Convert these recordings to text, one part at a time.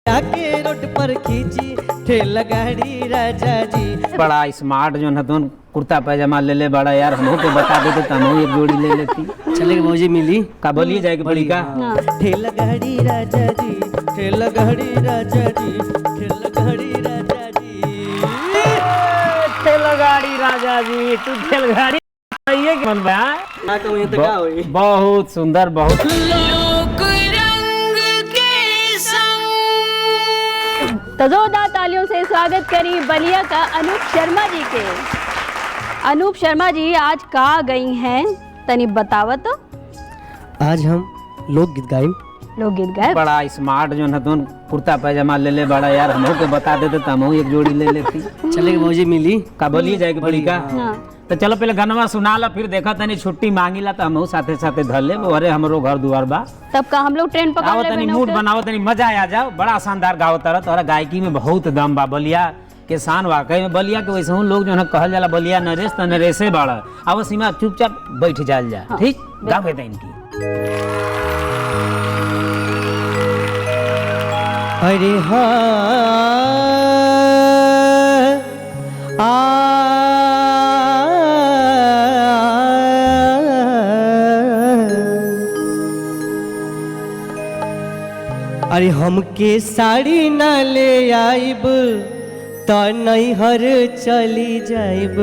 आके रोड पर खींची ठेला गाड़ी राजा जी। बड़ा स्मार्ट जो है तो कुर्ता पैजामा ले ले बड़ा यार, हमको तो बता देते तो हम एक जोड़ी ले लेती। चलेगा मौजी मिली का बोलिए जाएगी बड़ी का। ठेला गाड़ी राजा जी, ठेला गाड़ी राजा जी, ठेला गाड़ी राजा जी, ठेला गाड़ी राजा जी। तू ठेला गाड़ी ये कौन बा? ना तो ये तो क्या हुई? बहुत सुंदर, बहुत तजोदा तालियों से स्वागत करी बलिया का अनूप शर्मा जी के। अनूप शर्मा जी आज कहाँ गई हैं तनी बतावत। आज हम लोकगीत गाएं। लोकगीत गाए। बड़ा स्मार्ट जो है तो कुर्ता पैजामा ले ले बड़ा यार, हमको तो बता देते तो हम एक जोड़ी ले लेती। चलेगा मौजी मिली का बोलिए जाएगी बड़ी का। तो चलो पहले गनवा सुना ला, फिर देखा तनी छुट्टी मांगी ला तो हम साथे साथे धर ले। अरे हमरो घर दुआर बा, तब का हम लोग ट्रेन पकड़ आओ लेबे तनी ना मूड ओके? बनाओ, तनी मजा आ जाओ। बड़ा शानदार गाओ तारा, तोरा गायकी में बहुत दम बा। बलिया के शान वाकई में बलिया के वैसे लोग जो है कहल जाला बलिया नरेश त नरेशे बाड़ा। अब सीमा चुपचाप बैठ जाल जा। हाँ, ठीक गावे त इनकी। अरे हाँ अरे हमके साड़ी ना ले आइब त नैहर चली जाइब।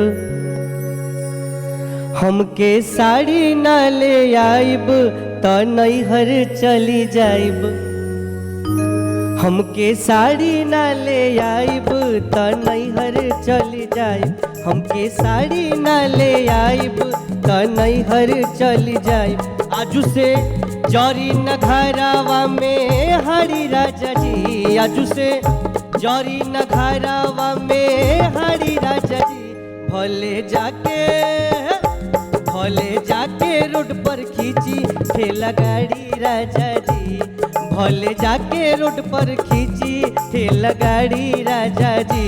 हमके साड़ी ना ले आइब त नैहर चली जाइब। हमके साड़ी ना ले आइब त नैहर चली जाइब। हमके साड़ी ना ले आइब त नैहर चली जाइब। आजू से जरी न घरावा में हरी राजा जी, आजू से जरी न घरावा में हरी राजा जी। भले जाके रोड पर खींची ठेला गाड़ी राजा जी। भले जाके रोड पर खींची ठेला गाड़ी राजा जी।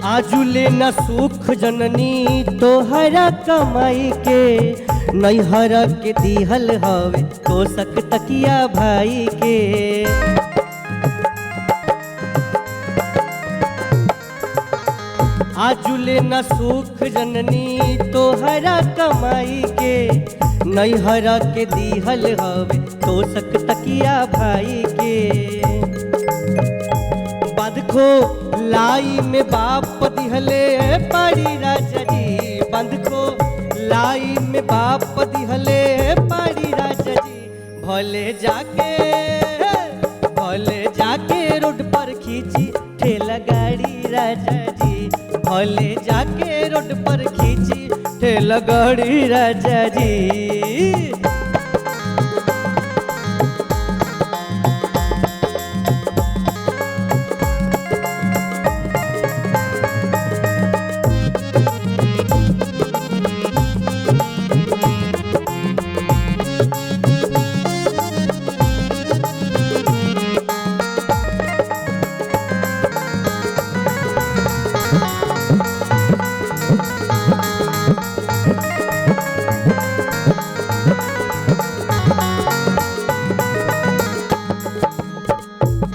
आजुले न सुख जननी तोहरा कमाई के, नैहर के दिहल हवे तो सक तकिया भाई के। आजुले न सुख जननी तोहरा कमाई के, नैहर के दिहल हवे तो सक तकिया भाई के। बंधखो लाई में बाप दिहले पाड़ी राजा जी। बंधखो लाई में बाप दिहले पाड़ी राजा जी। भले जाके रोड पर खींची ठेला गाड़ी राजा जी। भले जाके रोड पर खींची ठेला गाड़ी राजा जी।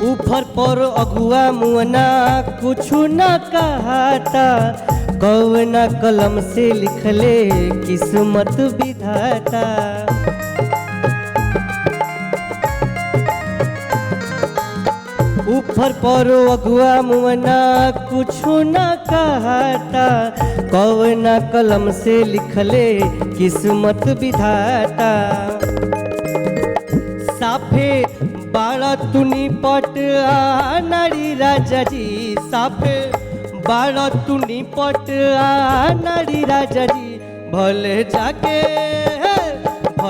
ऊपर पर अगुआ मुअना कुछु न कहता, कौना कलम से लिखले किस्मत विधाता। ऊपर पर अगुआ मुअना कुछु न कहता, कौना कलम से लिखले किस्मत विधाता। साफे बाड़ा तुनी पट नारी राजा जी। साफे बाड़ा तुनी पट नारी राजा जी। भले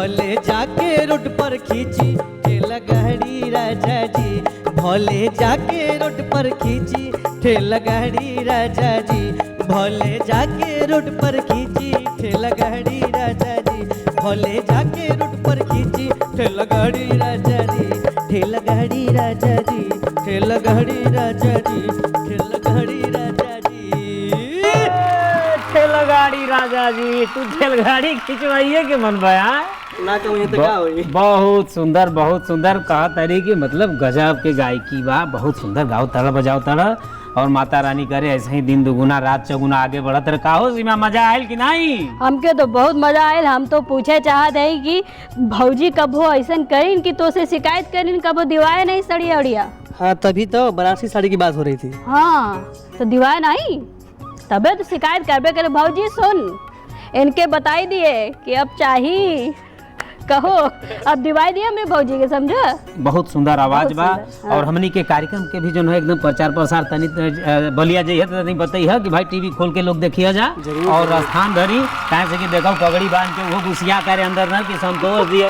भले जाके रोड पर खींची ठेला गाड़ी राजा जी, भले जाके रोड पर खींची ठेला गाड़ी राजा जी, भले जाके रोड पर खींची ठेला गाड़ी राजा जी, भले जाके रोड पर खींची ठेला गाड़ी राजा जी, ठेला गाड़ी राजा जी, ठेला गाड़ी राजा जी, ठेला गाड़ी राजा जी। ठेलगाड़ी राजा जी, तू ठेलगाड़ी खिंचवाइए के मन बया ना कहूँ तो क्या होई। बहुत सुंदर कहा तरी की मतलब गजब के गायकी बा, बहुत सुंदर गाओ तड़ बजाओ तड़ और माता रानी करे ऐसे ही दिन दुगुना रात चौगुना आगे बढ़त रहे। काहो सीमा मजा आयल कि नहीं? हमके तो बहुत मजा आयल। हम तो पूछे चाहत है कि भौजी कबो ऐसा करीन कि तो से शिकायत करीन कबो दिवाए नहीं सड़िया उड़िया। हाँ तभी तो बनारसी साड़ी की बात हो रही थी। हाँ तो दिवाए नहीं तबे तो शिकायत करबे करे। भौजी सुन, इनके बताई दिए कि अब चाहिए कहो, अब दिवाई दिया मैं भौजी के, समझा? बहुत सुंदर आवाज बा। हाँ। और हमनी के कार्यक्रम के भी जो है एकदम प्रचार प्रसार तनी बलिया जइए तो तनी बताइए कि भाई टीवी खोल के लोग देखिए जा और स्थान धरी कहे से कि देखो पगड़ी बांध के वो गुसिया करे अंदर ना कि संतोष दिए